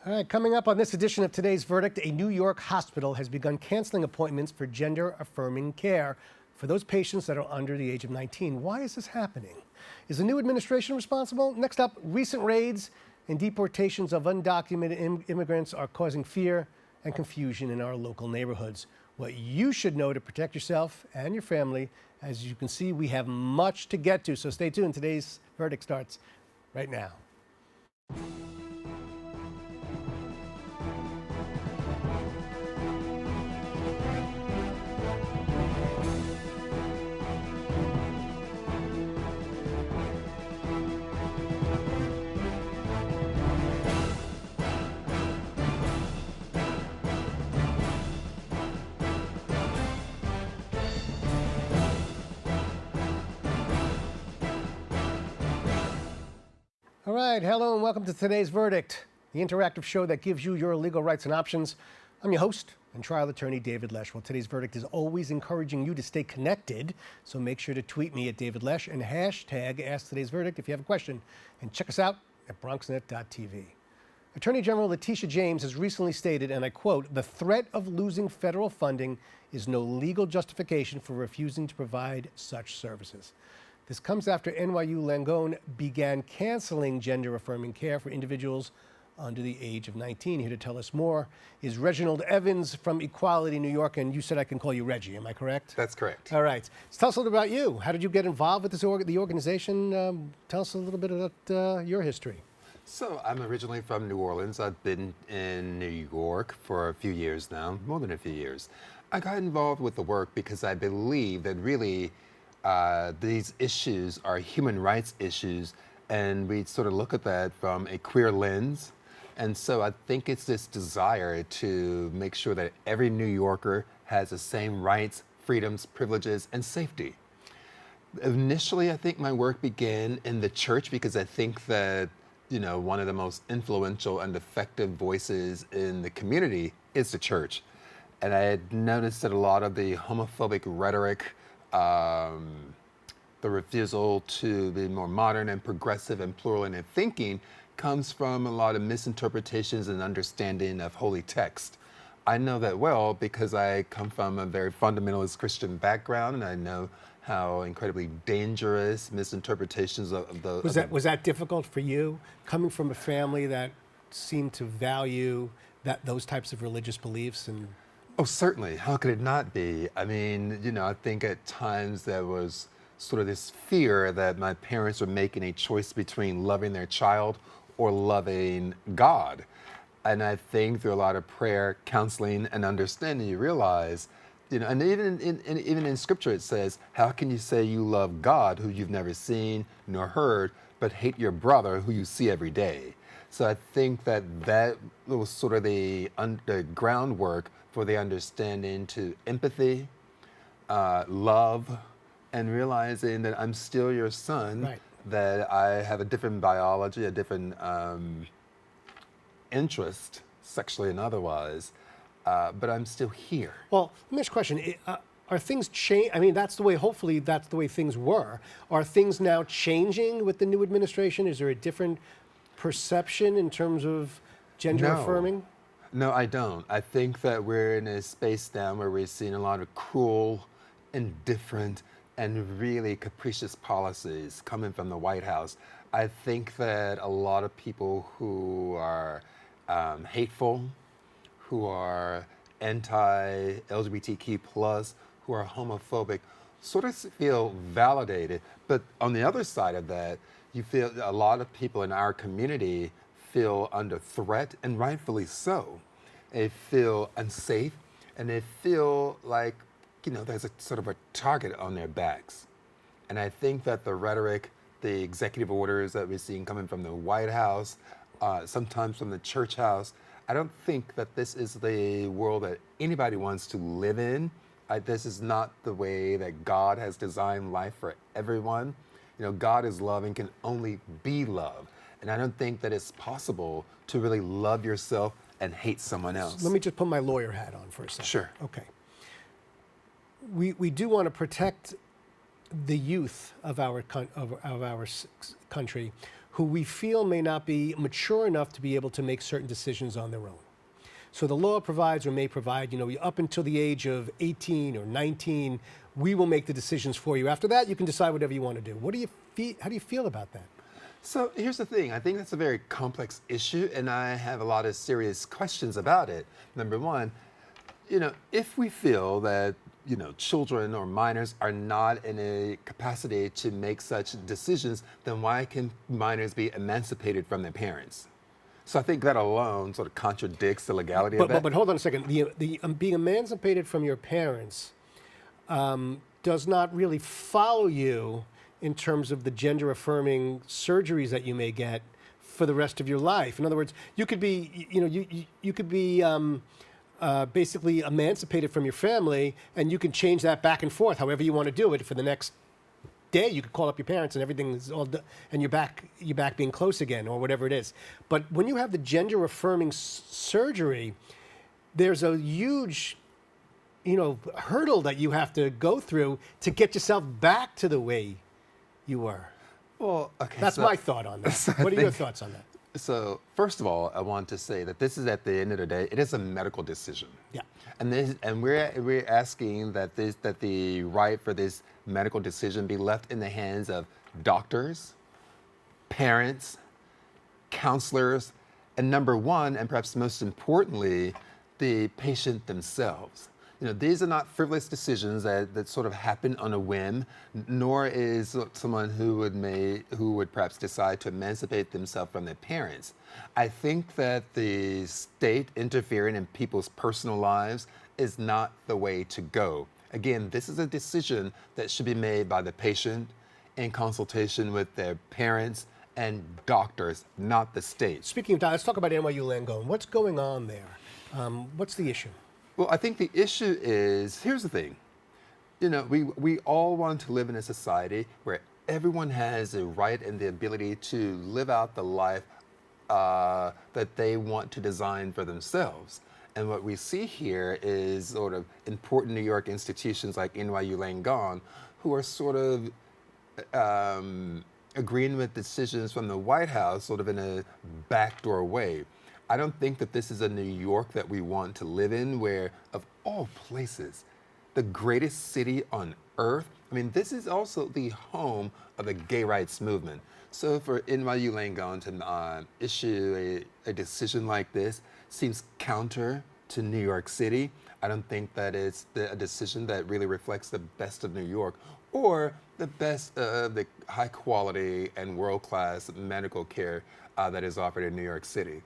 All right, coming up on this edition of Today's Verdict, a New York hospital has begun canceling appointments for gender-affirming care for those patients that are under the age of 19. Why is this happening? Is the new administration responsible? Next up, recent raids and deportations of undocumented immigrants are causing fear and confusion in our local neighborhoods. What you should know to protect yourself and your family. As you can see, we have much to get to, so stay tuned. Today's Verdict starts right now. All right, hello and welcome to Today's Verdict, the interactive show that gives you your legal rights and options. I'm your host and trial attorney, David Lesh. Well, Today's Verdict is always encouraging you to stay connected, so make sure to tweet me at David Lesh and hashtag Ask Today's Verdict if you have a question. And check us out at bronxnet.tv. Attorney General Letitia James has recently stated, and I quote, "The threat of losing federal funding is no legal justification for refusing to provide such services." This comes after NYU Langone began canceling gender-affirming care for individuals under the age of 19. Here to tell us more is Reginald Evans from Equality, New York, and you said I can call you Reggie, am I correct? That's correct. All right. So tell us a little about you. How did you get involved with the organization? Tell us a little bit about your history. So I'm originally from New Orleans. I've been in New York for a few years now, more than a few years. I got involved with the work because I believe that really these issues are human rights issues, and we sort of look at that from a queer lens. And so I think it's this desire to make sure that every New Yorker has the same rights, freedoms, privileges, and safety. Initially, I think my work began in the church because I think that, you know, one of the most influential and effective voices in the community is the church. And I had noticed that a lot of the homophobic rhetoric, the refusal to be more modern and progressive and plural in their thinking comes from a lot of misinterpretations and understanding of holy text. I know that well because I come from a very fundamentalist Christian background, and I know how incredibly dangerous misinterpretations of the... Was that difficult for you, coming from a family that seemed to value those types of religious beliefs? And Oh, certainly. How could it not be? I mean, you know, I think at times there was sort of this fear that my parents were making a choice between loving their child or loving God. And I think through a lot of prayer, counseling, and understanding, you realize, you know, and even in Scripture it says, how can you say you love God who you've never seen nor heard, but hate your brother who you see every day? So I think that was sort of the groundwork for the understanding to empathy, love, and realizing that I'm still your son, right, that I have a different biology, a different interest, sexually and otherwise, but I'm still here. Well, let me ask you a question. Are things change? I mean, hopefully that's the way things were. Are things now changing with the new administration? Is there a different perception in terms of gender affirming? No, I don't. I think that we're in a space now where we're seeing a lot of cruel, indifferent, and really capricious policies coming from the White House. I think that a lot of people who are hateful, who are anti-LGBTQ+, who are homophobic, sort of feel validated. But on the other side of that, you feel a lot of people in our community feel under threat, and rightfully so. They feel unsafe, and they feel like, you know, there's a sort of a target on their backs. And I think that the rhetoric, the executive orders that we're seeing coming from the White House, sometimes from the church house, I don't think that this is the world that anybody wants to live in. This is not the way that God has designed life for everyone. You know, God is love and can only be love. And I don't think that it's possible to really love yourself and hate someone else. Let me just put my lawyer hat on for a second. Sure. Okay. We do want to protect the youth of our country who we feel may not be mature enough to be able to make certain decisions on their own. So the law provides or may provide, up until the age of 18 or 19, we will make the decisions for you. After that, you can decide whatever you want to do. How do you feel about that? So here's the thing. I think that's a very complex issue, and I have a lot of serious questions about it. Number one, if we feel that, children or minors are not in a capacity to make such decisions, then why can minors be emancipated from their parents? So I think that alone sort of contradicts the legality of that. But hold on a second. The being emancipated from your parents does not really follow you in terms of the gender-affirming surgeries that you may get for the rest of your life. In other words, you could be, you could be basically emancipated from your family, and you can change that back and forth however you want to do it. For the next day, you could call up your parents, and everything is all done, and you're back being close again, or whatever it is. But when you have the gender-affirming surgery, there's a huge, hurdle that you have to go through to get yourself back to the way you were. Well, okay. That's my thought on that. What are your thoughts on that? So first of all, I want to say that this is, at the end of the day, it is a medical decision. Yeah. And we're asking that the right for this medical decision be left in the hands of doctors, parents, counselors, and number one, and perhaps most importantly, the patient themselves. These are not frivolous decisions that sort of happen on a whim, nor is someone who would perhaps decide to emancipate themselves from their parents. I think that the state interfering in people's personal lives is not the way to go. Again, this is a decision that should be made by the patient in consultation with their parents and doctors, not the state. Speaking of that, let's talk about NYU Langone. What's going on there? What's the issue? Well, I think the issue is, here's the thing. We all want to live in a society where everyone has a right and the ability to live out the life that they want to design for themselves. And what we see here is sort of important New York institutions like NYU Langone, who are sort of agreeing with decisions from the White House sort of in a backdoor way. I don't think that this is a New York that we want to live in, where, of all places, the greatest city on earth, this is also the home of the gay rights movement. So for NYU Langone to issue a decision like this seems counter to New York City. I don't think that it's a decision that really reflects the best of New York or the best of the high quality and world-class medical care that is offered in New York City.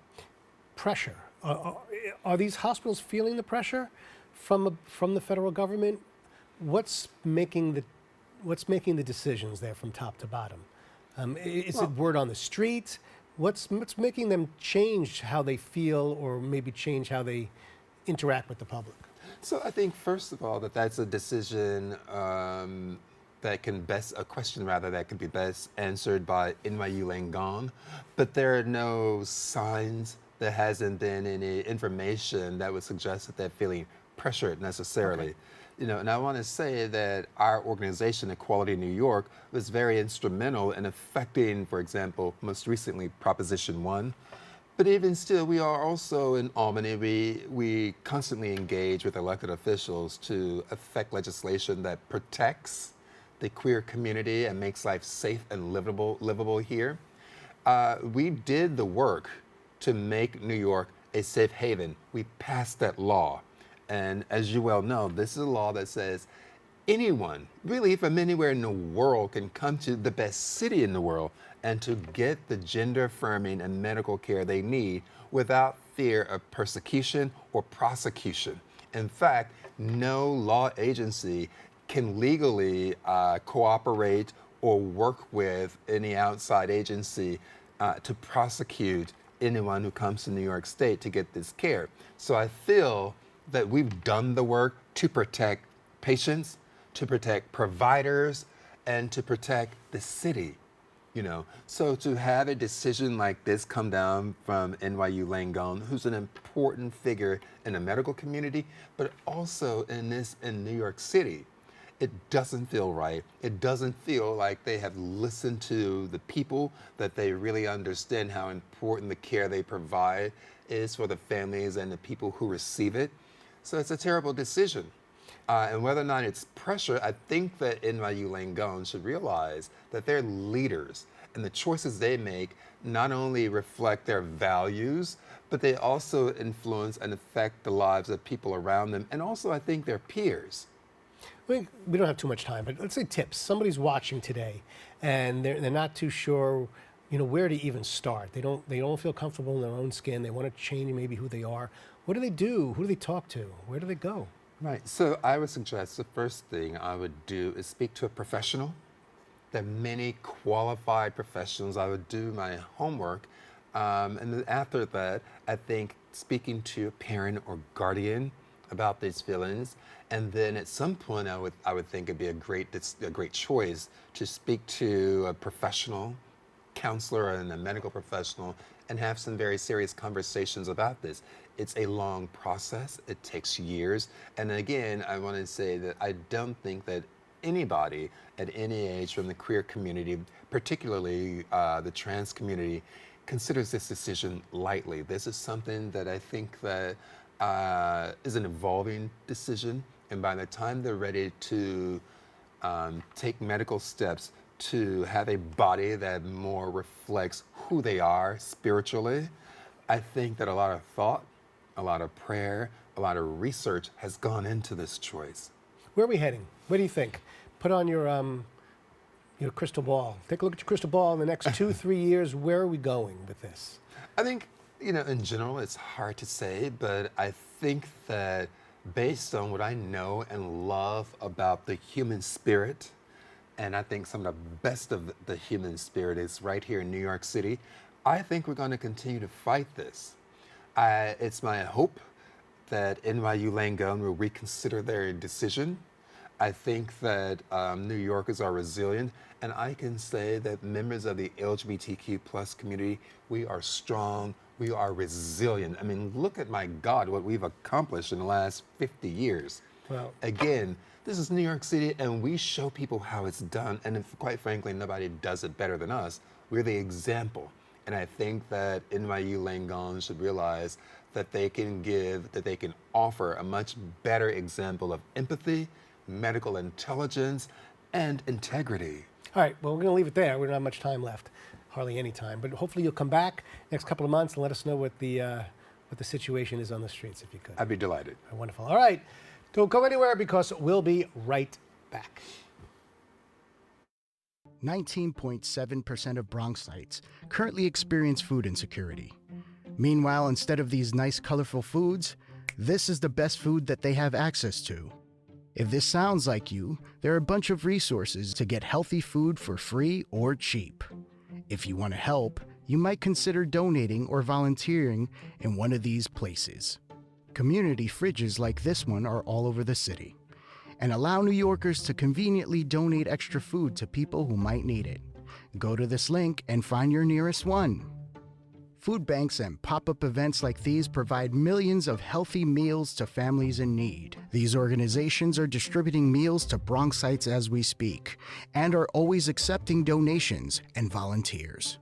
Pressure. Are these hospitals feeling the pressure from the federal government? What's making the decisions there from top to bottom? Is it word on the street? What's making them change how they feel, or maybe change how they interact with the public? So I think, first of all, that's a decision that can be best answered by NYU Langone, but there are no signs. There hasn't been any information that would suggest that they're feeling pressured necessarily. Okay. And I want to say that our organization, Equality New York, was very instrumental in affecting, for example, most recently, Proposition 1. But even still, we are also in Albany, we constantly engage with elected officials to affect legislation that protects the queer community and makes life safe and livable here. We did the work to make New York a safe haven. We passed that law. And as you well know, this is a law that says anyone, really from anywhere in the world, can come to the best city in the world and to get the gender-affirming and medical care they need without fear of persecution or prosecution. In fact, no law agency can legally cooperate or work with any outside agency to prosecute anyone who comes to New York State to get this care. So I feel that we've done the work to protect patients, to protect providers, and to protect the city. So to have a decision like this come down from NYU Langone, who's an important figure in the medical community, but also in New York City, it doesn't feel right. It doesn't feel like they have listened to the people, that they really understand how important the care they provide is for the families and the people who receive it. So it's a terrible decision. And whether or not it's pressure, I think that NYU Langone should realize that they're leaders, and the choices they make not only reflect their values, but they also influence and affect the lives of people around them, and also I think their peers. We don't have too much time, but let's say tips. Somebody's watching today, and they're not too sure, where to even start. They don't feel comfortable in their own skin. They want to change maybe who they are. What do they do? Who do they talk to? Where do they go? Right. So I would suggest the first thing I would do is speak to a professional. There are many qualified professionals. I would do my homework. And then after that, I think speaking to a parent or guardian about these feelings. And then at some point, I would think it'd be a great choice to speak to a professional counselor and a medical professional and have some very serious conversations about this. It's a long process. It takes years. And again, I want to say that I don't think that anybody at any age from the queer community, particularly the trans community, considers this decision lightly. This is something that I think that is an evolving decision. And by the time they're ready to take medical steps to have a body that more reflects who they are spiritually, I think that a lot of thought, a lot of prayer, a lot of research has gone into this choice. Where are we heading? What do you think? Put on your crystal ball. Take a look at your crystal ball in the next 2-3 years. Where are we going with this? I think, in general, it's hard to say, but I think that based on what I know and love about the human spirit, and I think some of the best of the human spirit is right here in New York City, I think we're going to continue to fight this. It's my hope that NYU Langone will reconsider their decision. I think that New Yorkers are resilient, and I can say that members of the LGBTQ plus community, we are strong, we are resilient. I mean, look at, my God, what we've accomplished in the last 50 years. Well, again, this is New York City, and we show people how it's done, and if, quite frankly, nobody does it better than us. We're the example. And I think that NYU Langone should realize that they can offer a much better example of empathy, medical intelligence, and integrity. all right, well, we're going to leave it there. We don't have much time left, hardly any time. But hopefully you'll come back next couple of months and let us know what the situation is on the streets, if you could. I'd be delighted. Wonderful. All right, don't go anywhere because we'll be right back. 19.7% of Bronxites currently experience food insecurity. Meanwhile, instead of these nice, colorful foods, this is the best food that they have access to. If this sounds like you, there are a bunch of resources to get healthy food for free or cheap. If you want to help, you might consider donating or volunteering in one of these places. Community fridges like this one are all over the city, and allow New Yorkers to conveniently donate extra food to people who might need it. Go to this link and find your nearest one. Food banks and pop-up events like these provide millions of healthy meals to families in need. These organizations are distributing meals to Bronxites as we speak, and are always accepting donations and volunteers.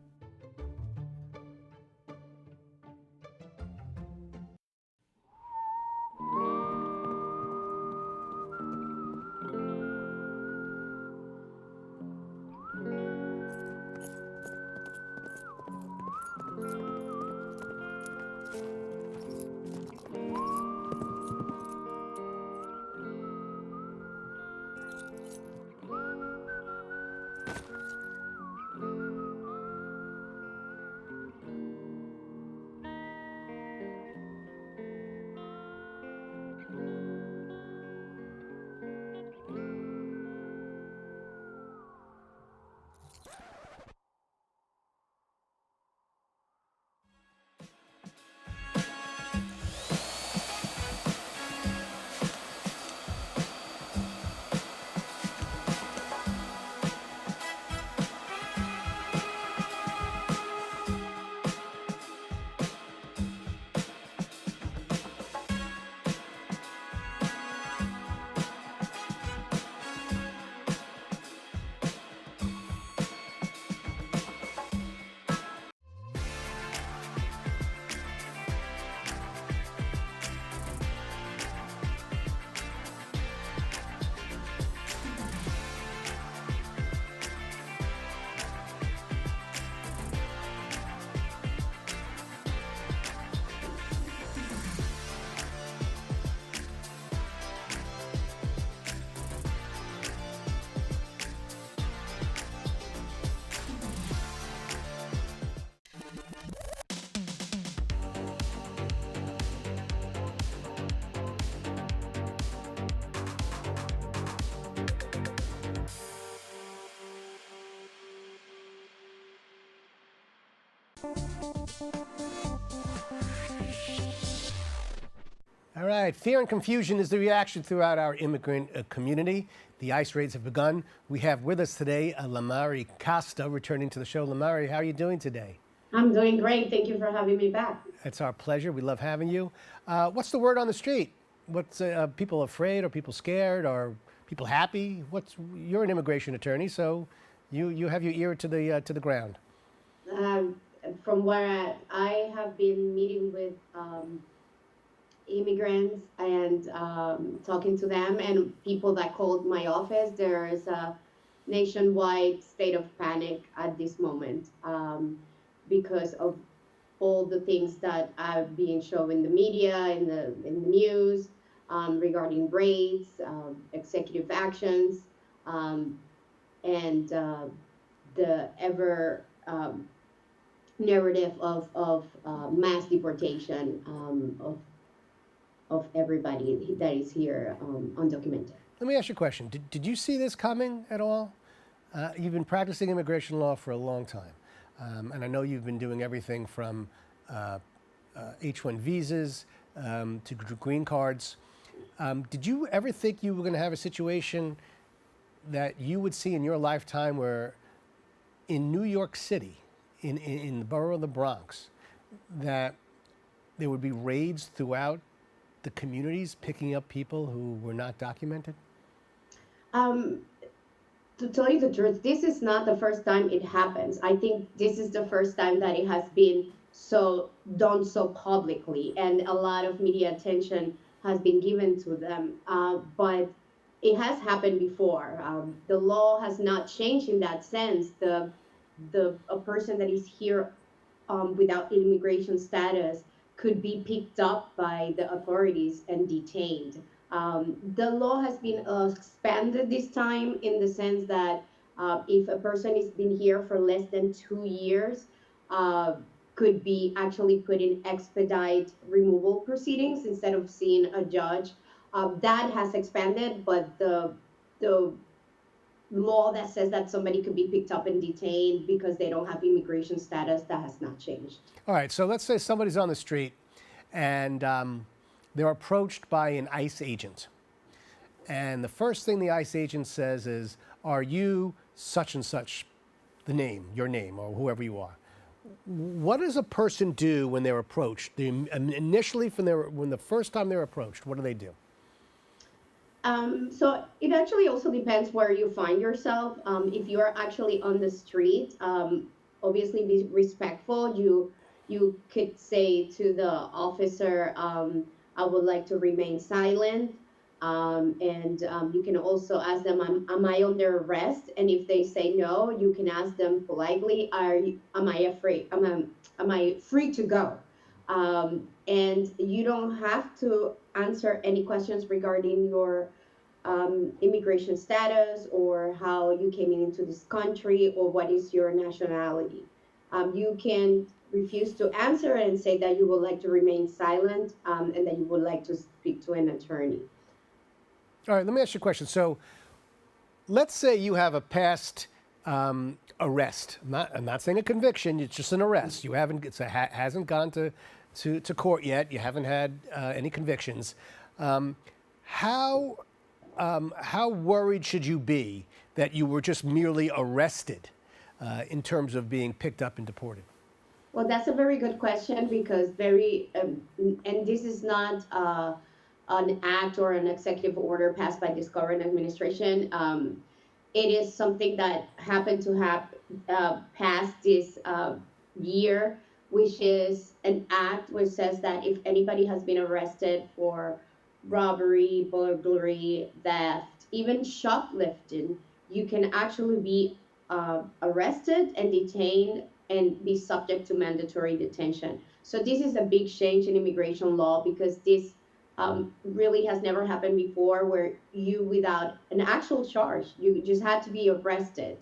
All right, fear and confusion is the reaction throughout our immigrant community. The ICE raids have begun. We have with us today Lymari Casta returning to the show. Lymari, how are you doing today? I'm doing great. Thank you for having me back. It's our pleasure. We love having you. What's the word on the street? What's people afraid? Are people scared? Are people happy? You're an immigration attorney, so you have your ear to the ground. From where I have been meeting with immigrants and talking to them and people that called my office, there is a nationwide state of panic at this moment because of all the things that are being shown in the media, in the news, regarding raids, executive actions, and the ever narrative of mass deportation of everybody that is here undocumented. Let me ask you a question. Did you see this coming at all? You've been practicing immigration law for a long time. And I know you've been doing everything from H-1 visas to green cards. Did you ever think you were going to have a situation that you would see in your lifetime where in New York City, in the borough of the Bronx, that there would be raids throughout the communities picking up people who were not documented? To tell you the truth, this is not the first time it happens. I think this is the first time that it has been done so publicly, and a lot of media attention has been given to them. But it has happened before. The law has not changed in that sense. A person that is here without immigration status could be picked up by the authorities and detained. The law has been expanded this time in the sense that if a person has been here for less than 2 years, could be actually put in expedite removal proceedings instead of seeing a judge. That has expanded, but the law that says that somebody could be picked up and detained because they don't have immigration status, that has not changed. All right, so let's say somebody's on the street and they're approached by an ICE agent. And the first thing the ICE agent says is, are you such and such, your name, or whoever you are? What does a person do when they're approached? Initially, when the first time they're approached, what do they do? So it actually also depends where you find yourself. If you are actually on the street, obviously be respectful. You could say to the officer, I would like to remain silent. And you can also ask them, am I under arrest? And if they say no, you can ask them politely, am I afraid? Am I free to go? And you don't have to answer any questions regarding your immigration status or how you came into this country or what is your nationality. You can refuse to answer and say that you would like to remain silent and that you would like to speak to an attorney. All right, let me ask you a question. So let's say you have a past arrest. I'm not saying a conviction, it's just an arrest. You haven't, hasn't gone to court yet. You haven't had any convictions. How worried should you be that you were just merely arrested in terms of being picked up and deported? Well, that's a very good question because and this is not an act or an executive order passed by this current administration. It is something that happened to have passed this year, which is an act which says that if anybody has been arrested for robbery, burglary, theft, even shoplifting, you can actually be arrested and detained and be subject to mandatory detention. So this is a big change in immigration law because this really has never happened before where you, without an actual charge, you just had to be arrested.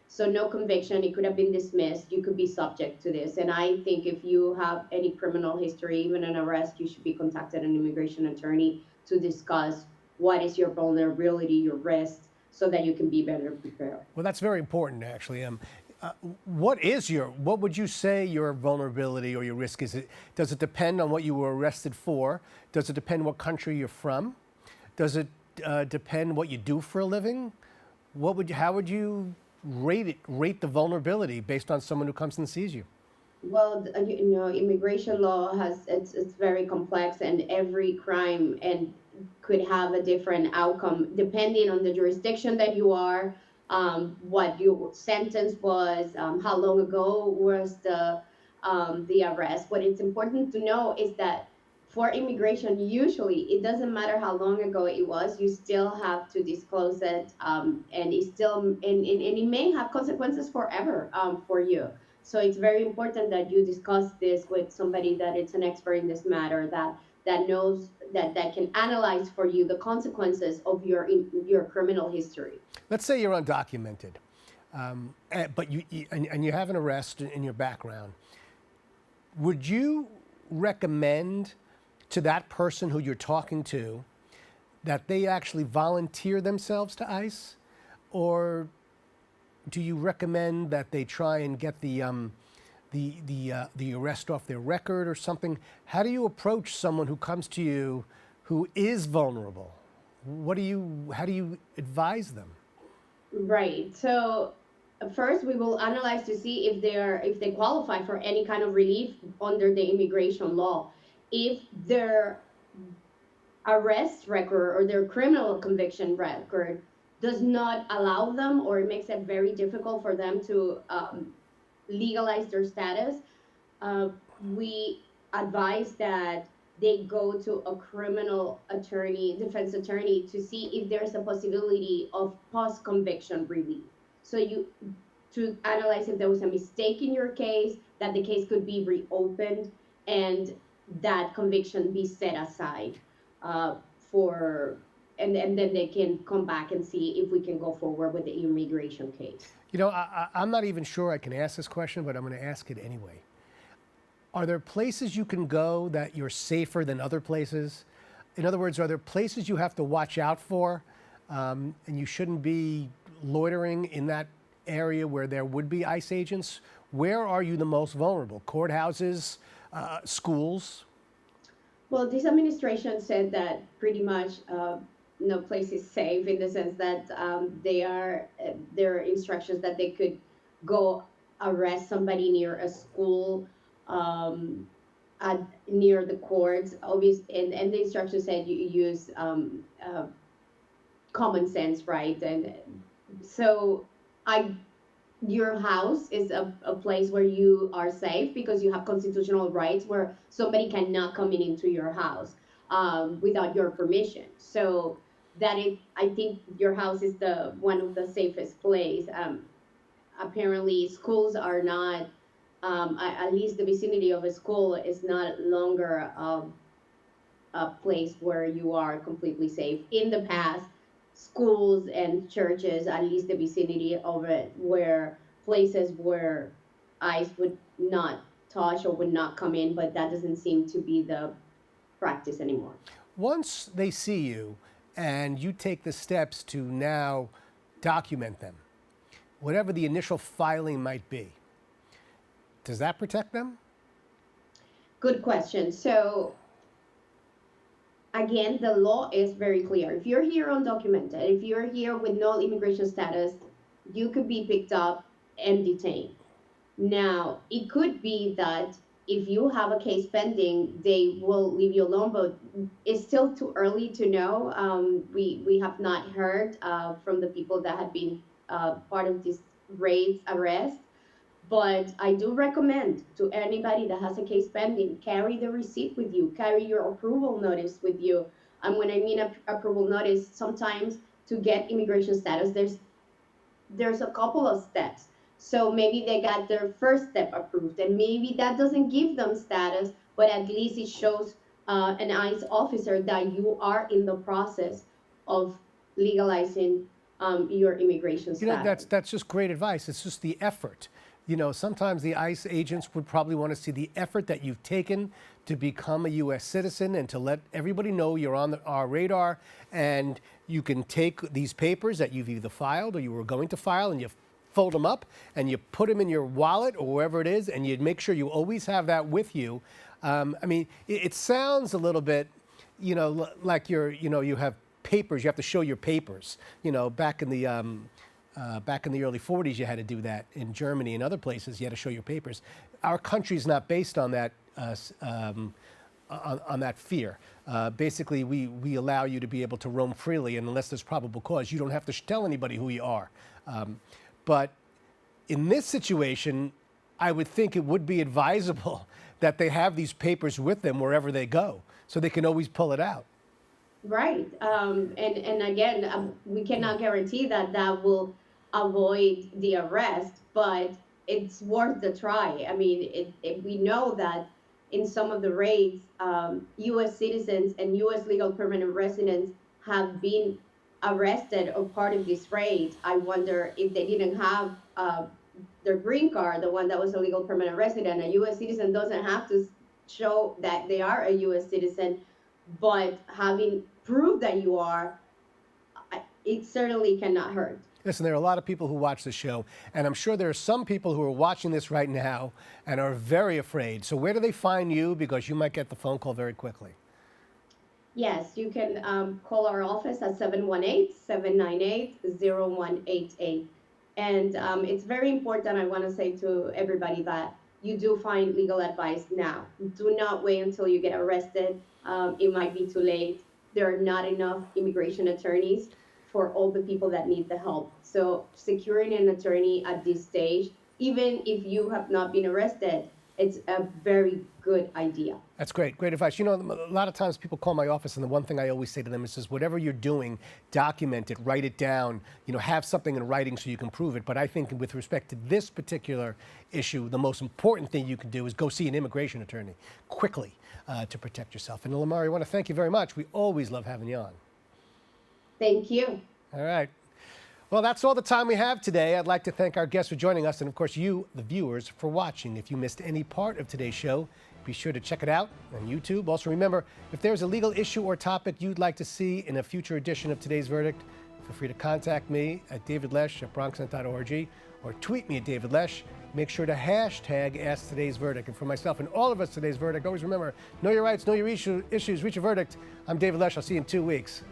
So no conviction, it could have been dismissed, you could be subject to this. And I think if you have any criminal history, even an arrest, you should be contacted an immigration attorney to discuss what is your vulnerability, your risk, so that you can be better prepared. Well, that's very important, actually. What would you say your vulnerability or your risk is? Does it depend on what you were arrested for? Does it depend what country you're from? Does it depend what you do for a living? How would you rate the vulnerability based on someone who comes and sees you? Well, immigration law it's very complex, and every crime and could have a different outcome depending on the jurisdiction that you are, what your sentence was, how long ago was the arrest. What it's important to know is that for immigration, usually it doesn't matter how long ago it was, you still have to disclose it, and it may have consequences forever, for you. So it's very important that you discuss this with somebody that it's an expert in this matter, that knows that can analyze for you the consequences of your criminal history. Let's say you're undocumented, but you have an arrest in your background. Would you recommend to that person who you're talking to that they actually volunteer themselves to ICE, or do you recommend that they try and get the arrest off their record or something? How do you approach someone who comes to you who is vulnerable? How do you advise them? Right. So first, we will analyze to see if they qualify for any kind of relief under the immigration law. If their arrest record or their criminal conviction record does not allow them, or it makes it very difficult for them to legalize their status, we advise that they go to a criminal defense attorney, to see if there's a possibility of post-conviction relief. So to analyze if there was a mistake in your case, that the case could be reopened and that conviction be set aside, and then they can come back and see if we can go forward with the immigration case. I'm not even sure I can ask this question, but I'm going to ask it anyway. Are there places you can go that you're safer than other places? In other words, are there places you have to watch out for, and you shouldn't be loitering in that area where there would be ICE agents? Where are you the most vulnerable? Courthouses, schools? Well, this administration said that pretty much no place is safe, in the sense that there are instructions that they could go arrest somebody near a school, near the courts. Obviously, and the instructions said you use common sense, right? And so your house is a place where you are safe, because you have constitutional rights where somebody cannot come into your house without your permission. So I think your house is one of the safest place. Apparently, schools are not, at least the vicinity of a school is not longer a place where you are completely safe. In the past, schools and churches, at least the vicinity of it, were places where ICE would not touch or would not come in, but that doesn't seem to be the practice anymore. Once they see you and you take the steps to now document them, whatever the initial filing might be, does that protect them? Good question. So again, the law is very clear. If you're here undocumented, if you're here with no immigration status, you could be picked up and detained. Now, it could be that if you have a case pending, they will leave you alone, but it's still too early to know. We have not heard from the people that have been part of this arrest. But I do recommend to anybody that has a case pending, carry the receipt with you, carry your approval notice with you. And when I mean approval notice, sometimes to get immigration status, there's a couple of steps. So maybe they got their first step approved, and maybe that doesn't give them status, but at least it shows an ICE officer that you are in the process of legalizing your immigration status. That's just great advice. It's just the effort. Sometimes the ICE agents would probably want to see the effort that you've taken to become a U.S. citizen and to let everybody know you're on our radar, and you can take these papers that you've either filed or you were going to file, and you fold them up and you put them in your wallet or wherever it is, and you make sure you always have that with you. I mean, it sounds a little bit, like you have papers. You have to show your papers. Back in the early 40s, you had to do that. In Germany and other places, you had to show your papers. Our country's not based on that. On that fear. Basically, we allow you to be able to roam freely, and unless there's probable cause, you don't have to tell anybody who you are. But in this situation, I would think it would be advisable that they have these papers with them wherever they go, so they can always pull it out. Right. And again, we cannot guarantee that will avoid the arrest, but it's worth the try. I mean, we know that in some of the raids, U.S. citizens and U.S. legal permanent residents have been arrested or part of this raid. I wonder if they didn't have their green card, the one that was a legal permanent resident. A U.S. citizen doesn't have to show that they are a U.S. citizen, but having proved that you are, it certainly cannot hurt. Listen, there are a lot of people who watch this show, and I'm sure there are some people who are watching this right now and are very afraid. So where do they find you? Because you might get the phone call very quickly. Yes, you can call our office at 718-798-0188. And it's very important, I want to say to everybody, that you do find legal advice now. Do not wait until you get arrested. It might be too late. There are not enough immigration attorneys for all the people that need the help. So securing an attorney at this stage, even if you have not been arrested, it's a very good idea. That's great. Great advice. A lot of times people call my office, and the one thing I always say to them is whatever you're doing, document it, write it down, have something in writing so you can prove it. But I think with respect to this particular issue, the most important thing you can do is go see an immigration attorney quickly to protect yourself. And Lymari, I want to thank you very much. We always love having you on. Thank you. All right. Well, that's all the time we have today. I'd like to thank our guests for joining us, and of course you, the viewers, for watching. If you missed any part of today's show, be sure to check it out on YouTube. Also remember, if there's a legal issue or topic you'd like to see in a future edition of Today's Verdict, feel free to contact me at davidlesh@bronxnet.org or tweet me at davidlesh. Make sure to hashtag Ask Today's Verdict. And for myself and all of us, Today's Verdict, always remember, know your rights, know your issues, reach a verdict. I'm David Lesh. I'll see you in 2 weeks.